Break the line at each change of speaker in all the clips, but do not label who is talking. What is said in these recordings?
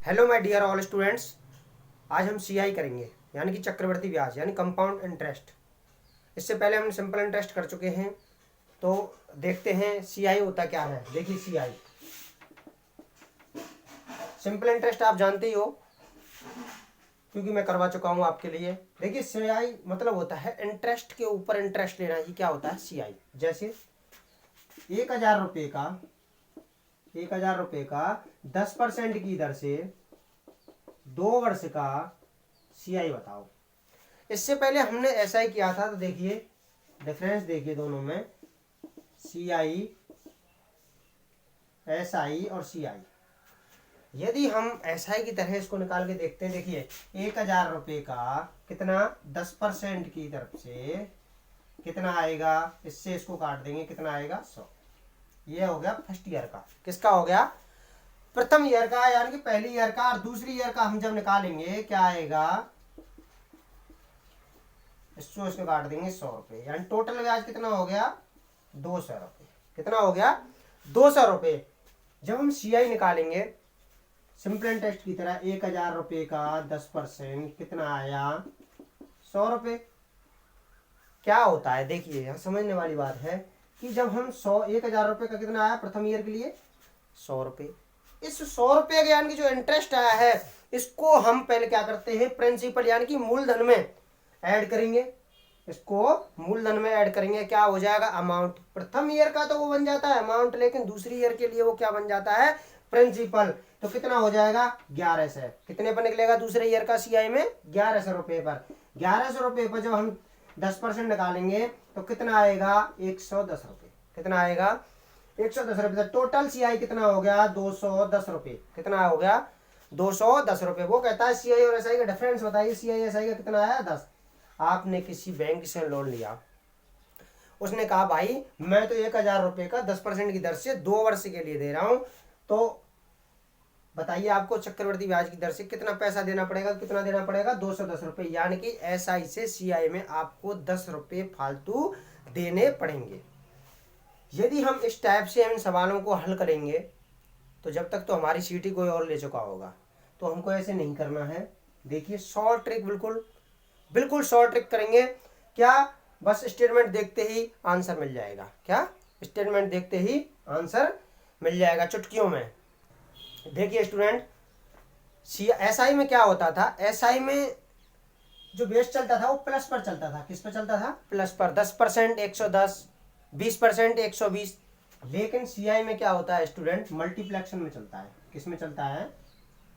Hello my dear all students. आज हम CI करेंगे यानी कि चक्रवर्ती ब्याज यानी कंपाउंड इंटरेस्ट। इससे पहले हम सिंपल इंटरेस्ट कर चुके हैं, तो देखते हैं सीआई होता क्या है। देखिए सीआई सिंपल इंटरेस्ट आप जानते ही हो क्योंकि मैं करवा चुका हूँ आपके लिए। देखिए सीआई मतलब होता है इंटरेस्ट के ऊपर इंटरेस्ट लेना, ही क्या होता है सीआई। जैसे 1,000 रुपये का 10% की दर से 2 वर्ष का सीआई बताओ। इससे पहले हमने ऐसा ही किया था, तो देखिए डिफरेंस देखिए दोनों में, सीआई, एसआई और सीआई। यदि हम एसआई की तरह इसको निकाल के देखते हैं, देखिए 1,000 रुपये का कितना 10% की तरफ से कितना आएगा, इससे इसको काट देंगे, कितना आएगा 100। ये हो गया फर्स्ट ईयर का। किसका हो गया? प्रथम ईयर का यानी कि पहली ईयर का। और दूसरी ईयर का हम जब निकालेंगे क्या आएगा, इसको काट देंगे 100 रुपये, यानी टोटल ब्याज कितना हो गया 200 रुपये। कितना हो गया 200 रुपये। जब हम सीआई निकालेंगे सिंपल इंटरेस्ट की तरह, 1,000 रुपये का 10% कितना आया 100 रुपये। क्या होता है देखिए, यहाँ समझने वाली बात है कि जब हम 1,000 रुपये का कितना आया प्रथम ईयर के लिए 100 रुपये, इस 100 रुपये का यानी कि जो इंटरेस्ट आया है इसको हम पहले क्या करते हैं, प्रिंसिपल यानी कि मूलधन में ऐड करेंगे। इसको मूलधन में ऐड करेंगे, क्या हो जाएगा अमाउंट। प्रथम ईयर का तो वो बन जाता है अमाउंट, लेकिन दूसरी ईयर के लिए वो क्या बन जाता है, प्रिंसिपल। तो कितना हो जाएगा 1100। कितने पर निकलेगा दूसरे ईयर का सीआई में 1100 रुपये पर। 1100 रुपये पर जब हम 10% निकालेंगे तो कितना आएगा 110 रुपये। कितना आएगा 110 रुपये। टोटल सीआई कितना हो गया 210 रुपये। कितना हो गया 210 रुपये। वो कहता है सीआई और एसआई का डिफरेंस बताइए, सीआई एसआई का कितना आया 10। आपने किसी बैंक से लोन लिया, उसने कहा भाई मैं तो 1,000 रुपये का 10% की दर से 2 वर्ष के लिए दे रहा हूं, तो बताइए आपको चक्रवर्ती ब्याज की दर से कितना पैसा देना पड़ेगा। कितना देना पड़ेगा 210 रुपये, यानी कि एसआई से सीआई में आपको 10 रुपये फालतू देने पड़ेंगे। यदि हम इस टाइप से इन सवालों को हल करेंगे तो जब तक तो हमारी सीटी कोई और ले चुका होगा, तो हमको ऐसे नहीं करना है। देखिए शॉर्ट ट्रिक, बिल्कुल शॉर्ट ट्रिक करेंगे। क्या बस स्टेटमेंट देखते ही आंसर मिल जाएगा। क्या स्टेटमेंट देखते ही आंसर मिल जाएगा चुटकियों में। देखिए स्टूडेंट, एसआई में क्या होता था, एसआई में जो बेस चलता था वो प्लस पर चलता था। किस पर चलता था? प्लस पर। 10% 110, 20% 120। लेकिन सीआई में क्या होता है स्टूडेंट, मल्टीप्लेक्शन में चलता है। किस में चलता है?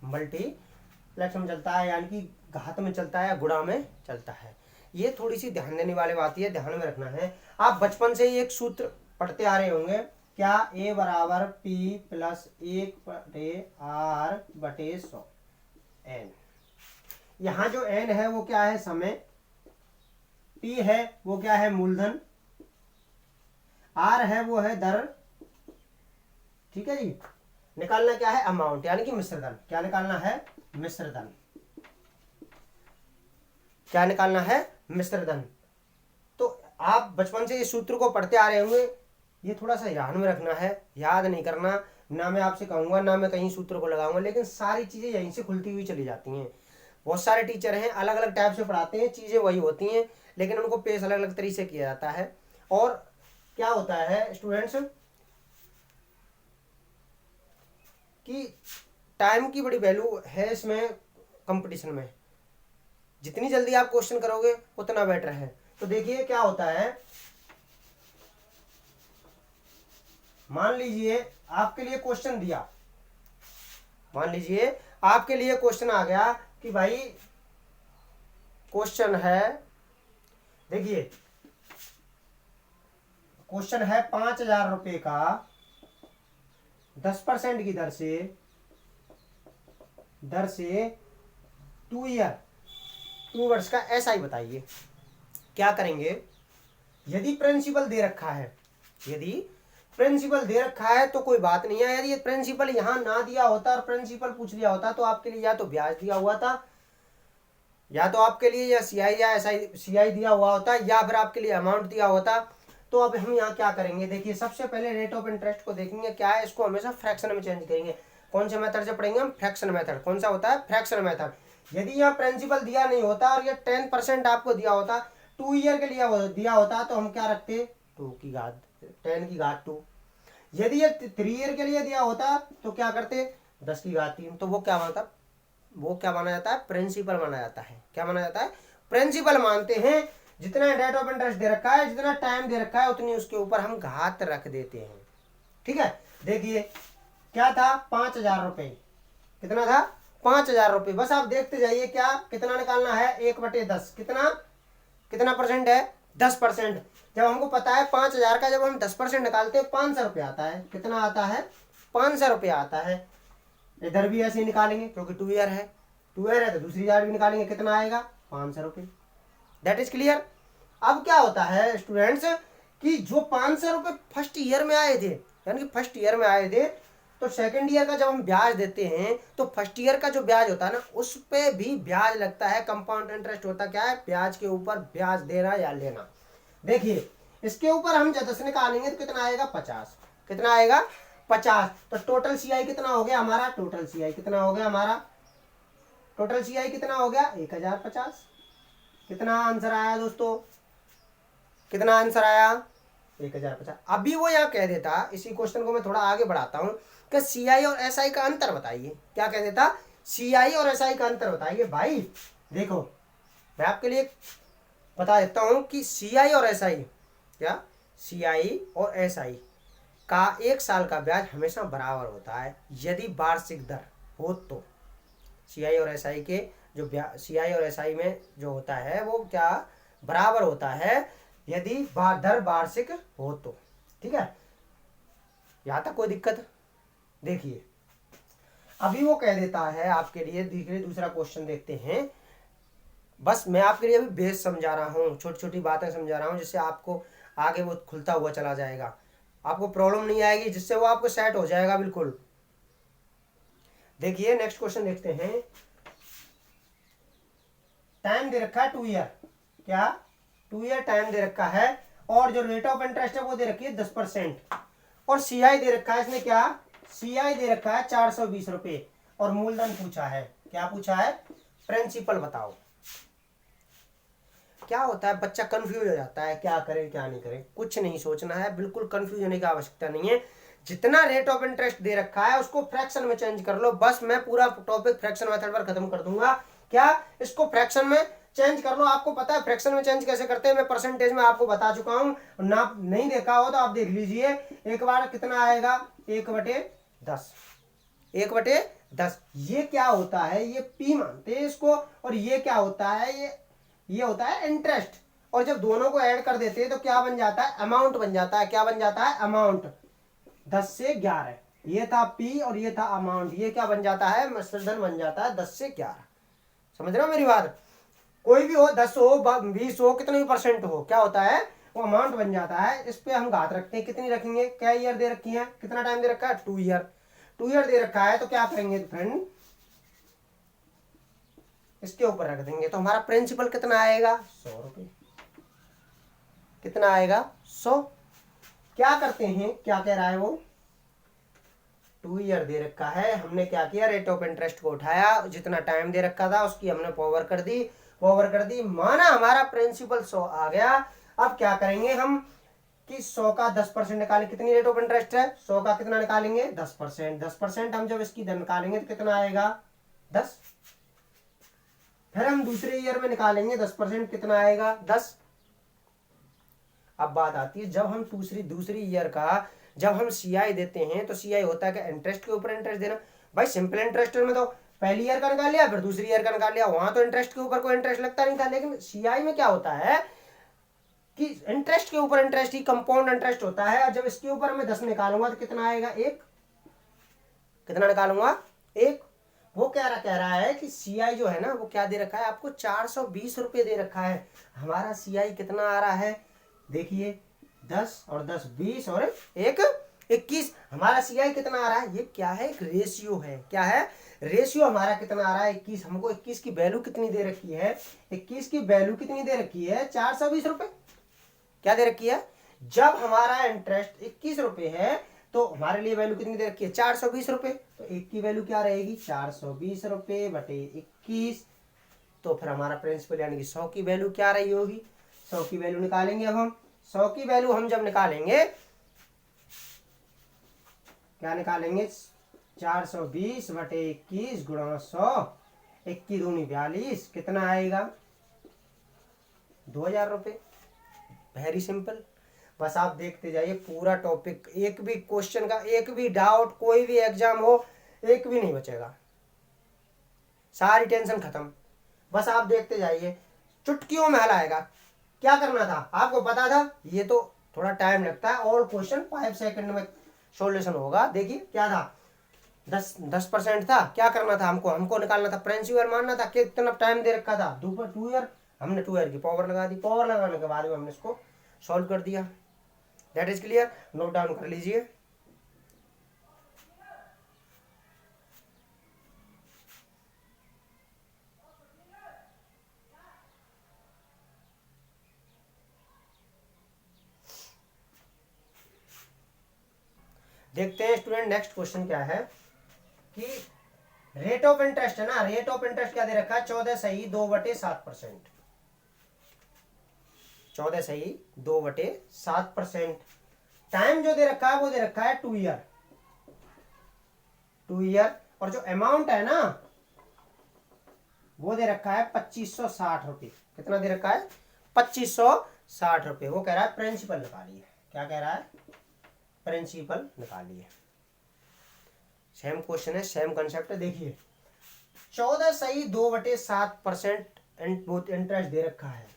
मल्टीप्लेक्शन में चलता है, यानी कि घात में चलता है, गुणा में चलता है। ये थोड़ी सी ध्यान देने वाली बात है, ध्यान में रखना है। आप बचपन से ही एक सूत्र पढ़ते आ रहे होंगे, क्या A बराबर P प्लस 1/R/100 n। यहां जो n है वो क्या है, समय। P है वो क्या है, मूलधन। R है वो है दर। ठीक है जी। निकालना क्या है, अमाउंट यानी कि मिश्रधन। क्या निकालना है, मिश्रधन। क्या निकालना है, मिश्रधन। तो आप बचपन से इस सूत्र को पढ़ते आ रहे होंगे, ये थोड़ा सा ध्यान में रखना है, याद नहीं करना। ना मैं आपसे कहूंगा, ना मैं कहीं सूत्र को लगाऊंगा, लेकिन सारी चीजें यहीं से खुलती हुई चली जाती हैं। बहुत सारे टीचर हैं, अलग अलग टाइप से पढ़ाते हैं, चीजें वही होती हैं, लेकिन उनको पेश अलग अलग तरीके से किया जाता है। और क्या होता है स्टूडेंट्स कि टाइम की बड़ी वैल्यू है इसमें, कंपटीशन में जितनी जल्दी आप क्वेश्चन करोगे उतना बेटर है। तो देखिए क्या होता है, मान लीजिए आपके लिए क्वेश्चन दिया, मान लीजिए आपके लिए क्वेश्चन आ गया कि भाई क्वेश्चन है, देखिए क्वेश्चन है 5,000 रुपये का 10% की दर से 2 वर्ष का एसआई बताइए। क्या करेंगे, यदि प्रिंसिपल दे रखा है, यदि प्रिंसिपल दे रखा है तो कोई बात नहीं है। यदि प्रिंसिपल यहां ना दिया होता और प्रिंसिपल पूछ लिया होता तो आपके लिए या तो ब्याज दिया हुआ था, या तो आपके लिए या सीआई या एसआई सीआई दिया हुआ होता, या फिर आपके लिए अमाउंट दिया होता। तो अब हम यहाँ क्या करेंगे, देखिए सबसे पहले रेट ऑफ इंटरेस्ट को देखेंगे क्या है, इसको हमेशा फ्रैक्शन में चेंज करेंगे। कौन से मेथड से पढ़ेंगे हम? Fraction method. कौन सा होता है? Fraction method. यदि यहाँ प्रिंसिपल दिया नहीं होता और ये 10% आपको दिया होता, 2 ईयर के लिए दिया होता, तो हम क्या रखते? 2 की घात 10 की घात 2। यदि ये 3 ईयर के लिए दिया होता तो क्या करते? 10 की घात 3। तो वो क्या मानता? वो क्या माना जाता है? प्रिंसिपल माना जाता है। क्या माना जाता है? प्रिंसिपल मानते हैं। जितना रेट ऑफ इंटरेस्ट दे रखा है, जितना टाइम दे रखा है, उतनी उसके ऊपर हम घात रख देते हैं। ठीक है, देखिए क्या था? 5,000 रुपए। कितना था? 5,000 रुपए। बस आप देखते जाइए क्या कितना निकालना है? 1/10। कितना परसेंट है? 10%। जब हमको पता है 5,000 का जब हम 10% निकालते हैं 500 रुपये आता है। कितना आता है? 500 रुपये आता है। इधर भी ऐसे ही निकालेंगे क्योंकि 2 ईयर है। 2 ईयर है तो दूसरी ईयर भी निकालेंगे। कितना आएगा? 500 रुपये। That is clear. अब क्या होता है स्टूडेंट्स कि जो 500 रुपये फर्स्ट ईयर में आए थे, यानी कि फर्स्ट ईयर में आए थे, तो सेकंड ईयर का जब हम ब्याज देते हैं तो फर्स्ट ईयर का जो ब्याज होता है ना, उस पे भी ब्याज लगता है। कंपाउंड इंटरेस्ट होता क्या है? ब्याज के ऊपर ब्याज देना या लेना। देखिए इसके ऊपर हम जब 10 निकालेंगे तो कितना आएगा? 50। कितना आएगा? 50। तो टोटल सीआई कितना हो गया हमारा? टोटल सीआई कितना हो गया हमारा? टोटल सीआई कितना हो गया? 1050। कितना आंसर आया दोस्तों? कितना आंसर आया? 1050। अभी वो यहाँ कह देता, इसी क्वेश्चन को मैं थोड़ा आगे बढ़ाता हूँ कि सीआई और एसआई का अंतर बताइए। क्या कह देता? सीआई और एसआई का अंतर बताइए। भाई देखो मैं आपके लिए बता देता हूँ कि सीआई और एसआई, क्या सीआई और एसआई का 1 साल का ब्याज हमेशा बराबर होता है यदि वार्षिक दर हो तो। सीआई और एसआई के जो सीआई और एसआई में जो होता है वो क्या बराबर होता है यदि दर वार्षिक हो तो। ठीक है, यहां तक कोई दिक्कत? देखिए अभी वो कह देता है आपके लिए, देखिए दूसरा क्वेश्चन देखते हैं। बस मैं आपके लिए अभी बेस समझा रहा हूँ, छोटी छोटी बातें समझा रहा हूँ, जिससे आपको आगे वो खुलता हुआ चला जाएगा, आपको प्रॉब्लम नहीं आएगी, जिससे वो आपको सेट हो जाएगा बिल्कुल। देखिए नेक्स्ट क्वेश्चन देखते हैं। टाइम दे रखा है 2 ईयर। क्या? 2 ईयर टाइम दे रखा है और जो रेट ऑफ इंटरेस्ट है वो दे रखी है 10%। और सीआई दे रखा है इसमें, क्या सीआई दे रखा है 420 रुपये और मूलधन पूछा है। क्या पूछा है? प्रिंसिपल बताओ। क्या होता है बच्चा कंफ्यूज हो जाता है, क्या करे क्या नहीं करे। कुछ नहीं सोचना है, बिल्कुल कंफ्यूज होने की आवश्यकता नहीं है। जितना रेट ऑफ इंटरेस्ट दे रखा है उसको फ्रैक्शन में चेंज कर लो। बस मैं पूरा टॉपिक फ्रैक्शन मेथड पर खत्म कर दूंगा। क्या? इसको फ्रैक्शन में चेंज कर लो। आपको पता है फ्रैक्शन में चेंज कैसे करते हैं, मैं परसेंटेज में आपको बता चुका हूं। ना नहीं देखा हो तो आप देख लीजिए एक बार। कितना आएगा? 1/10। 1/10। ये क्या होता है? ये पी मानते हैं इसको। और ये क्या होता है? ये होता है इंटरेस्ट। और जब दोनों को ऐड कर देते हैं तो क्या बन जाता है? अमाउंट बन जाता है। क्या बन जाता है? अमाउंट। 10 से 11। ये था पी और ये था अमाउंट। ये क्या बन जाता है? मूलधन बन जाता है 10 से 11। समझ रहे हो मेरी बात? कोई भी हो, 10 हो 20 हो, कितने भी परसेंट हो, क्या होता है? वो अमाउंट बन जाता है। इस पे हम घात रखते हैं। कितनी रखेंगे? क्या ईयर दे रखी है? कितना टाइम दे रखा है? 2 ईयर। 2 ईयर दे रखा है तो क्या करेंगे फ्रेंड? इसके ऊपर रख देंगे। तो हमारा प्रिंसिपल कितना आएगा? 100 रुपये। कितना आएगा? 100। क्या करते हैं? क्या कह रहा है वो? 2 ईयर दे रखा है, हमने क्या किया? रेट ऑफ इंटरेस्ट को उठाया, जितना टाइम दे रखा था उसकी हमने पावर कर दी, माना हमारा प्रिंसिपल 100 आ गया। अब क्या करेंगे हम कि 100 का 10% निकालें। कितनी रेट ऑफ इंटरेस्ट है? 100 का कितना निकालेंगे? 10%। 10% हम जब इसकी निकालेंगे तो कितना आएगा? 10। फिर हम दूसरे ईयर में निकालेंगे 10%। कितना आएगा? 10। अब बात आती है जब हम दूसरी ईयर का जब हम सीआई देते हैं तो सीआई होता है कि इंटरेस्ट के ऊपर इंटरेस्ट देना। भाई सिंपल इंटरेस्ट में तो पहली ईयर का निकाल लिया, फिर दूसरी ईयर का निकाल लिया, वहां तो इंटरेस्ट के ऊपर कोई इंटरेस्ट लगता नहीं था। लेकिन सीआई में क्या होता है कि इंटरेस्ट के ऊपर इंटरेस्ट ही कंपाउंड इंटरेस्ट होता है। और जब इसके ऊपर मैं 10 निकालूंगा तो कितना आएगा? 1। कितना निकालूंगा? 1। वो कह रहा है कि सीआई जो है ना वो क्या दे रखा है आपको? 420 रुपये दे रखा है। हमारा सीआई कितना आ रहा है? देखिए 10 और 10 20 और 1 21। हमारा सीआई कितना आ रहा है? ये क्या है? एक रेशियो है। क्या है? रेशियो हमारा कितना आ रहा है? 21। हमको 21 की वैल्यू कितनी दे रखी है? 21 की वैल्यू कितनी दे रखी है? 420 रुपये। क्या दे रखी है? जब हमारा इंटरेस्ट 21 रुपये है तो हमारे लिए वैल्यू कितनी दे रखी है 420 रुपये, तो एक की वैल्यू क्या रहेगी 420 रुपये बटे 21। तो फिर हमारा प्रिंसिपल यानी कि 100 की वैल्यू क्या रही होगी, 100 की वैल्यू निकालेंगे। अब हम 100 की वैल्यू हम जब निकालेंगे, क्या निकालेंगे 420 बटे 21 गुणा 100, 21 दूनी 42, कितना आएगा 2000 रुपये। Very simple. बस आप देखते जाइए पूरा टॉपिक, एक भी क्वेश्चन का एक भी डाउट, कोई भी एग्जाम हो, एक भी नहीं बचेगा, सारी टेंशन खत्म। बस आप देखते जाइए, चुटकियों में हल आएगा। क्या करना था आपको पता था, ये तो थोड़ा टाइम लगता है, और क्वेश्चन 5 सेकंड में सॉल्यूशन होगा। देखिए क्या था, 10% था, क्या करना था हमको निकालना था प्रिंसिपल, मानना था। कितना टाइम दे रखा था 2 ईयर, हमने 2 ईयर की पावर लगा दी, पावर लगाने के बाद में हमने इसको सॉल्व कर दिया। That is clear, note down कर लीजिए। देखते हैं स्टूडेंट नेक्स्ट क्वेश्चन क्या है कि रेट ऑफ इंटरेस्ट है ना, रेट ऑफ इंटरेस्ट क्या दे रखा है 14/2/7%, 14/2/7%। टाइम जो दे रखा है वो दे रखा है 2 ईयर, 2 ईयर। और जो अमाउंट है ना वो दे रखा है 2560 रुपये। कितना दे रखा है 2560 रुपये। वो कह रहा है प्रिंसिपल निकालिए। क्या कह रहा है, प्रिंसिपल निकालिए। सेम क्वेश्चन है, सेम कंसेप्ट है। देखिए 14/2/7% इंटरेस्ट दे रखा है,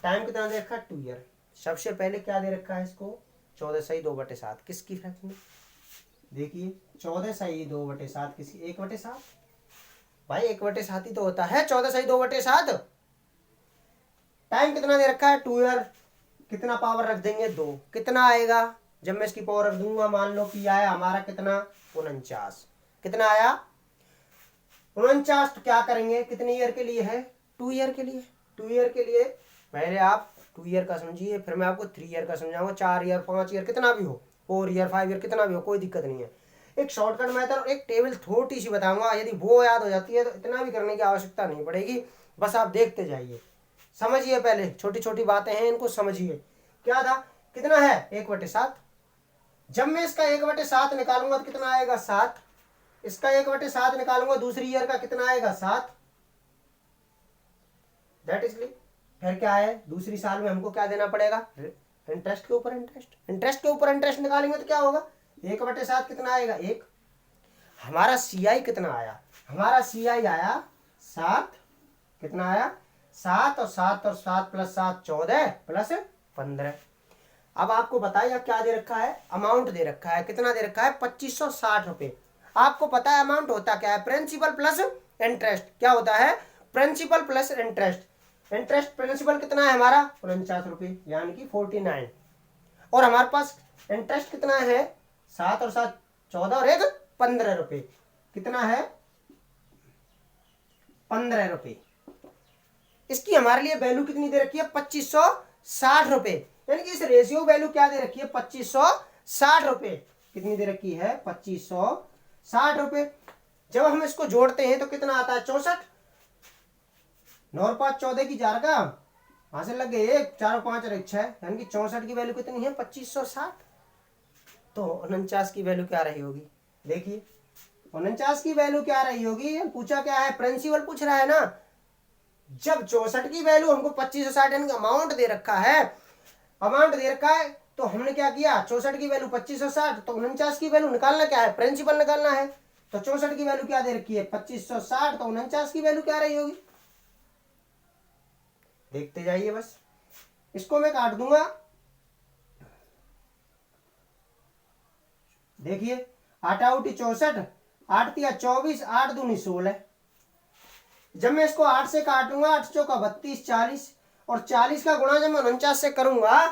टाइम कितना दे रखा है 2 ईयर। सबसे पहले क्या दे रखा है इसको 14/2/7 किसकी फ्रैक्शन में, देखिए 14/2/7 किसी 1/7, भाई 1/7 ही तो होता है 14/2/7। टाइम कितना दे रखा है 2 ईयर, कितना पावर रख देंगे 2, कितना आएगा जब मैं इसकी पावर रख दूंगा, मान लो कि आया हमारा कितना 49, कितना आया 49। तो क्या करेंगे, कितने ईयर के लिए है 2 ईयर के लिए, 2 ईयर के लिए पहले आप 2 ईयर का समझिए, फिर मैं आपको 3 ईयर का समझाऊंगा, 4 ईयर 5 ईयर कितना भी हो, 4 ईयर 5 ईयर कितना भी हो, कोई दिक्कत नहीं है। एक शॉर्टकट मेथड और एक टेबल छोटी सी बताऊंगा, यदि वो याद हो जाती है तो इतना भी करने की आवश्यकता नहीं पड़ेगी। बस आप देखते जाइए, समझिए, पहले छोटी छोटी बातें हैं इनको समझिए। क्या था, कितना है 1/7। जब मैं इसका 1/7 निकालूंगा तो कितना आएगा 7, इसका 1/7 निकालूंगा दूसरी ईयर का कितना आएगा 7। That is clear. फिर क्या है दूसरी साल में हमको क्या देना पड़ेगा, इंटरेस्ट के ऊपर इंटरेस्ट, इंटरेस्ट के ऊपर इंटरेस्ट निकालेंगे तो क्या होगा 1/7 कितना आएगा 1। हमारा CI कितना आया, हमारा CI आया 7, कितना आया 7, और 7 और 7 + 7 14 + 15। अब आपको बताया क्या दे रखा है, अमाउंट दे रखा है, कितना दे रखा है 2560 रुपये। आपको पता है अमाउंट होता क्या है, प्रिंसिपल प्लस इंटरेस्ट। क्या होता है, principal plus interest. Interest principal कितना है हमारा 49 रुपये, यानी कि 49। और हमारे पास इंटरेस्ट कितना है 7 और 7 14 और 1 15 रुपये, कितना है 15 रुपये। इसकी हमारे लिए वैल्यू कितनी दे रखी है 2560 रुपये, यानी कि इस रेशियो वैल्यू क्या दे रखी है 2560 रुपये। कितनी दे रखी है 2560 रुपये। जब हम इसको जोड़ते हैं तो कितना आता है 64, 9 और 5 14 की 4 का वहां से लग गए 1 4 और 5 और 1 6, यानी कि 64 की वैल्यू कितनी है 2560। तो 49 की वैल्यू क्या रही होगी, देखिए 49 की वैल्यू क्या रही होगी। पूछा क्या है, प्रिंसिपल पूछ रहा है ना। जब 64 की वैल्यू हमको 2560 यानी कि अमाउंट दे रखा है, अमाउंट दे रखा है, तो हमने क्या किया 64 की वैल्यू 2560, तो 49 की वैल्यू निकालना क्या है, प्रिंसिपल निकालना है। तो 64 की वैल्यू क्या दे रखी है 2560, तो 49 की वैल्यू क्या रही होगी, देखते जाइए। बस इसको मैं काट दूंगा, देखिए 8 आउटी 64, 8 तिया 24, 8 दूनी 16। जब मैं इसको 8 से काटूंगा 8 चौका 32 40, और 40 का गुणा जब मैं 49 से करूंगा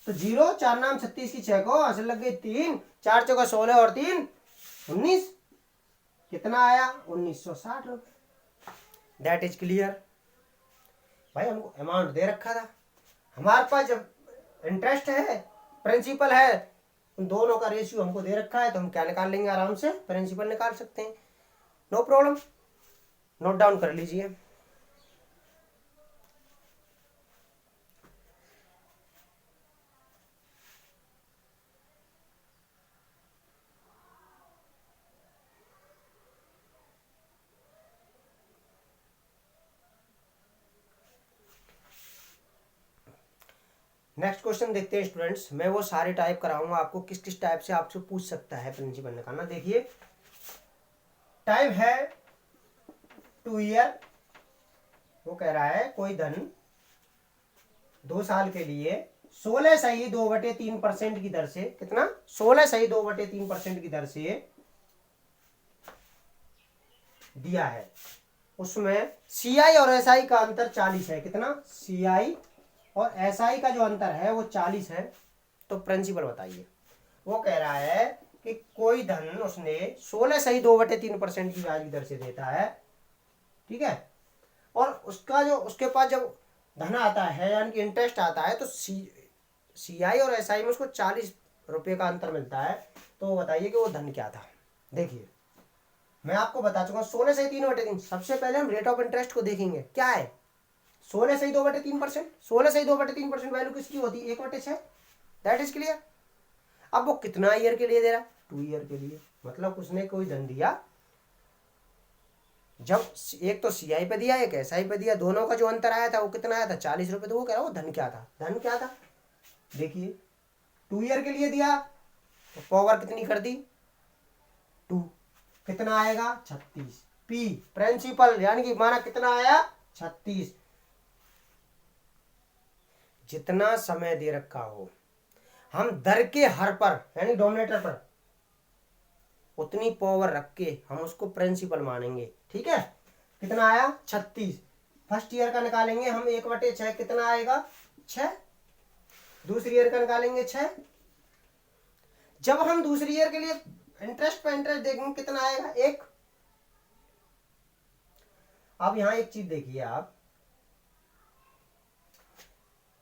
तो 0 4 नाम 36 की 6 को हासिल लग गई 3, 4 चौका 16 और 3 19, कितना आया 1960 रुपये। That is clear. भाई हमको अमाउंट दे रखा था, हमारे पास जब इंटरेस्ट है प्रिंसिपल है उन दोनों का रेशियो हमको दे रखा है, तो हम क्या निकाल लेंगे, आराम से प्रिंसिपल निकाल सकते हैं, नो प्रॉब्लम। नोट डाउन कर लीजिए। नेक्स्ट क्वेश्चन देखते हैं स्टूडेंट्स। मैं वो सारे टाइप कराऊंगा आपको, किस किस टाइप से आपसे पूछ सकता है प्रिंसिपल निकालना। देखिए टाइम है 2 ईयर, वो कह रहा है कोई धन 2 साल के लिए 16 सही 2/3% की दर से, कितना, 16 सही 2/3% की दर से दिया है। उसमें सीआई और एसआई का अंतर 40 है, कितना, सीआई और एसआई का जो अंतर है वो 40 है। तो प्रिंसिपल बताइए। वो कह रहा है कि कोई धन उसने 16 सही 2/3% की ब्याज की दर से देता है, ठीक है, और उसका जो उसके पास जब धन आता है यानी कि इंटरेस्ट आता है, तो सीआई और एसआई में उसको 40 रुपये का अंतर मिलता है। तो वो बताइए कि वो धन क्या था। देखिए मैं आपको बता चुका हूँ 16 सही 3/3। सबसे पहले हम रेट ऑफ इंटरेस्ट को देखेंगे, क्या है 16 सही 2/3%। 16 सही 2/3% वैल्यू किसकी होती है, 1/6। That is clear. अब वो कितना ईयर के लिए दे रहा, 2 ईयर के लिए। मतलब उसने कोई धन दिया, जब एक तो सीआई पे दिया एक एसआई पे दिया, दोनों का जो अंतर आया था वो कितना आया था, 40 रुपये। तो वो कह रहा वो धन क्या था, धन क्या था, देखिए 2 ईयर के लिए दिया तो पावर कितनी कर दी 2, कितना आएगा 36। पी प्रिंसिपल यानी कि माना कितना आया 36। जितना समय दे रखा हो हम दर के हर पर यानी डोमिनेटर पर उतनी पावर रख के हम उसको प्रिंसिपल मानेंगे, ठीक है। कितना आया 36। फर्स्ट ईयर का निकालेंगे हम 1/6, कितना आएगा 6। दूसरी ईयर का निकालेंगे 6। जब हम दूसरी ईयर के लिए इंटरेस्ट पे इंटरेस्ट देखेंगे कितना आएगा 1। अब यहां एक चीज देखिए आप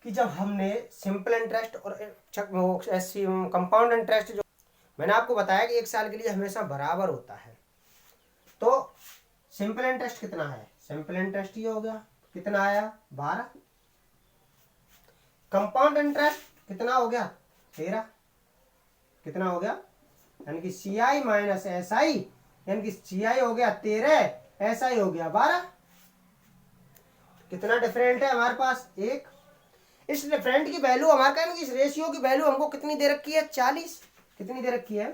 कि जब हमने सिंपल इंटरेस्ट और कंपाउंड इंटरेस्ट, जो मैंने आपको बताया कि 1 साल के लिए हमेशा बराबर होता है, तो सिंपल इंटरेस्ट कितना है, सिंपल इंटरेस्ट ही हो गया, कितना आया 12। कंपाउंड इंटरेस्ट कितना हो गया 13, कितना हो गया, यानी कि सीआई माइनस एसआई, यानी कि सीआई हो गया 13, एसआई हो गया 12। कितना डिफरेंट है हमारे पास 1। इस डिफरेंट की वैल्यू हमारे कहने की इस रेशियो की वैल्यू हमको कितनी दे रखी है 40। कितनी दे रखी है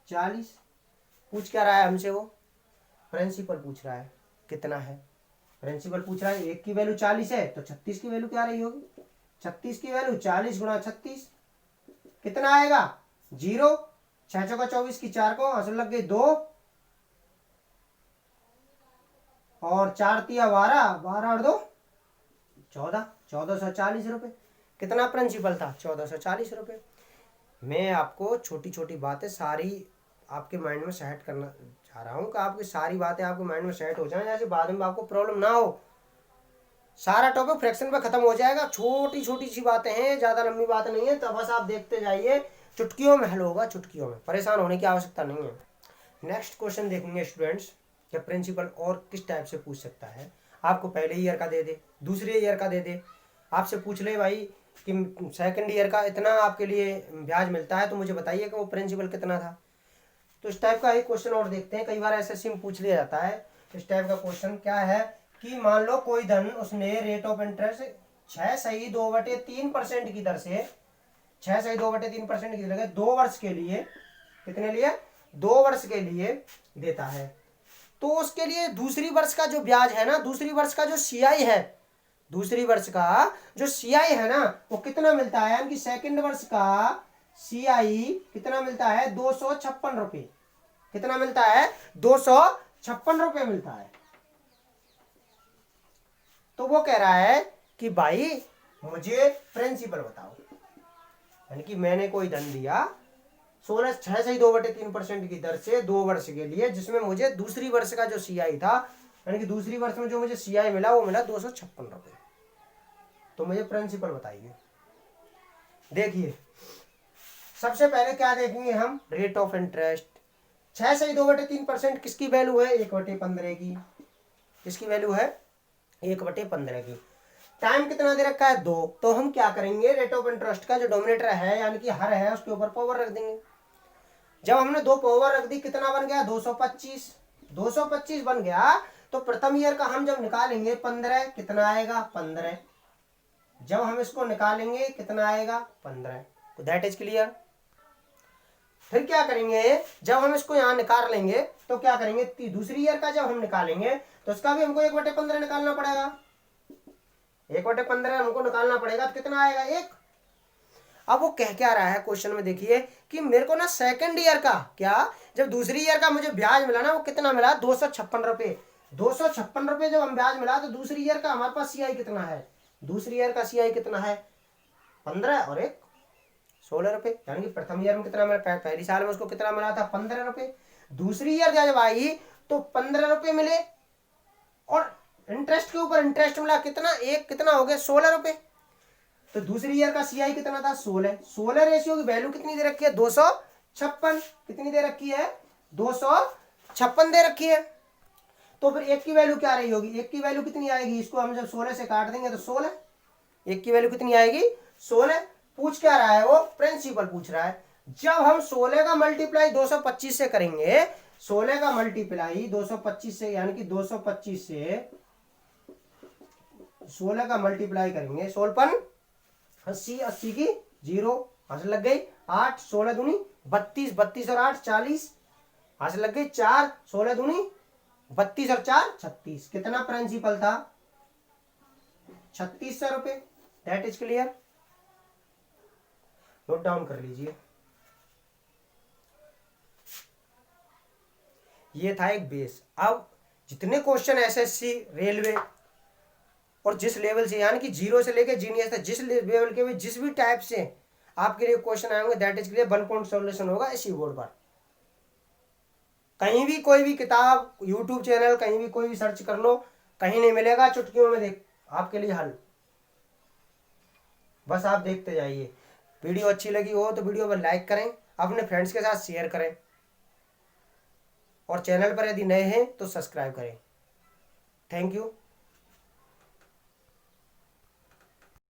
40। पूछ क्या रहा है हमसे, वो प्रिंसिपल पूछ रहा है कितना है। प्रिंसिपल पूछ रहा है 1 की वैल्यू 40 है तो 36 की वैल्यू क्या रही होगी, 36 की वैल्यू 40 गुणा 36 कितना आएगा 0। 6 चौका 24 की 4 को असल लग गई 2 और 4 तिया 12, 12 और 2 14, 1440 रुपये। कितना प्रिंसिपल था 1440 रुपये। मैं आपको छोटी छोटी बातें सारी आपके माइंड में सेट करना चाह रहा हूँ कि आपकी सारी बातें आपके माइंड में सेट हो जाएं, जैसे बाद में आपको प्रॉब्लम ना हो। सारा टॉपिक फ्रैक्शन पे खत्म हो जाएगा, छोटी छोटी सी बातें हैं, ज़्यादा लंबी बात नहीं है, तो बस आप देखते जाइए, चुटकियों में हल होगा, चुटकियों में, परेशान होने की आवश्यकता नहीं है। नेक्स्ट क्वेश्चन देखेंगे स्टूडेंट्स कि प्रिंसिपल और किस टाइप से पूछ सकता है। आपको पहले ईयर का दे दे, दूसरे ईयर का दे दे, आपसे पूछ ले भाई कि सेकंड ईयर का इतना आपके लिए ब्याज मिलता है, तो मुझे बताइए कि वो प्रिंसिपल कितना था। तो इस टाइप का एक क्वेश्चन और देखते हैं, कई बार एसएससी में पूछ लिया जाता है। इस टाइप का क्वेश्चन क्या है कि मान लो कोई धन उसने रेट ऑफ इंटरेस्ट 6 सही 2/3% की दर से, 6 सही 2/3% की दर से 2 वर्ष के लिए, कितने लिए 2 वर्ष के लिए देता है। तो उसके लिए दूसरी वर्ष का जो ब्याज है ना, दूसरी वर्ष का जो सीआई है, दूसरी वर्ष का जो सीआई है ना वो कितना मिलता है, यानी कि सेकंड वर्ष का सीआई कितना मिलता है 256 रुपये। कितना मिलता है 256 रुपये मिलता है। तो वो कह रहा है कि भाई मुझे प्रिंसिपल बताओ, यानी कि मैंने कोई धन दिया 6 सही 2/3% की दर से 2 वर्ष के लिए, जिसमें मुझे दूसरी वर्ष का जो सीआई था, यानी कि दूसरी वर्ष में जो मुझे सीआई मिला वो मिला 256 रुपये। तो मुझे प्रिंसिपल बताइए। देखिए सबसे पहले क्या देखेंगे हम, रेट ऑफ इंटरेस्ट। 6 से 2/3% किसकी वैल्यू है, 1/15 की। किसकी वैल्यू है, 1/15 की। टाइम कितना दे रखा है, 2। तो हम क्या करेंगे, रेट ऑफ इंटरेस्ट का जो डोमिनेटर है यानी कि हर है उसके ऊपर पावर रख देंगे। जब हमने 2 पावर रख दी कितना बन गया, 225। 225 बन गया तो प्रथम ईयर का हम जब निकालेंगे 15, कितना आएगा, 15। जब हम इसको निकालेंगे कितना आएगा, 15। That is clear. फिर क्या करेंगे, जब हम इसको यहाँ निकाल लेंगे तो क्या करेंगे, दूसरी ईयर का जब हम निकालेंगे तो उसका भी हमको 1/15 निकालना पड़ेगा। 1/15 हमको निकालना पड़ेगा तो कितना आएगा, 1। अब वो कह क्या रहा है क्वेश्चन में, देखिए कि मेरे को ना सेकंड ईयर का, क्या जब दूसरी ईयर का मुझे ब्याज मिला ना, वो कितना मिला, 256 रुपए। 256 रुपए जब हम ब्याज मिला तो दूसरी ईयर का हमारे पास सीआई कितना है, दूसरी ईयर का सीआई कितना है, 15 और 1 16 रुपए। यानी कि प्रथम ईयर में कितना मिला, पहली साल में उसको कितना मिला था, 15 रुपए। दूसरी ईयर जब आई तो 15 रुपए मिले और इंटरेस्ट के ऊपर इंटरेस्ट मिला कितना, 1, कितना हो गया, 16 रुपए। तो दूसरी ईयर का सीआई कितना था, 16। 16 रेशियो की वैल्यू कितनी दे रखी है, 256। कितनी दे रखी है, 256 दे रखी है। तो फिर 1 की वैल्यू क्या रही होगी, 1 की वैल्यू कितनी आएगी, इसको हम जब 16 से काट देंगे तो 16। 1 की वैल्यू कितनी आएगी, 16। पूछ क्या रहा है वो, प्रिंसिपल पूछ रहा है। जब हम 16 का मल्टीप्लाई 225 से करेंगे, 16 का मल्टीप्लाई 225 से, यानी कि 225 से 16 का मल्टीप्लाई करेंगे, 16 80, 80 की 0, हाथ लग गई। 8, 16 दूनी 32, 32 और 8 40, हाथ लग गई। 4, 16 दूनी 32 और 4 36। कितना प्रिंसिपल था, 3600 रुपए। That is clear, note down कर लीजिए। ये था एक बेस। अब जितने क्वेश्चन एसएससी, रेलवे और जिस लेवल से, यानी कि 0 से लेकर जीनियस तक, जिस लेवल के भी जिस भी टाइप से आपके लिए क्वेश्चन आएंगे, that is clear, 1 point solution होगा इसी बोर्ड पर। कहीं भी कोई भी किताब, यूट्यूब चैनल, कहीं भी कोई भी सर्च कर लो, कहीं नहीं मिलेगा चुटकियों में देख आपके लिए हल। बस आप देखते जाइए। वीडियो अच्छी लगी हो तो वीडियो पर लाइक करें, अपने फ्रेंड्स के साथ शेयर करें और चैनल पर यदि नए हैं तो सब्सक्राइब करें। Thank you.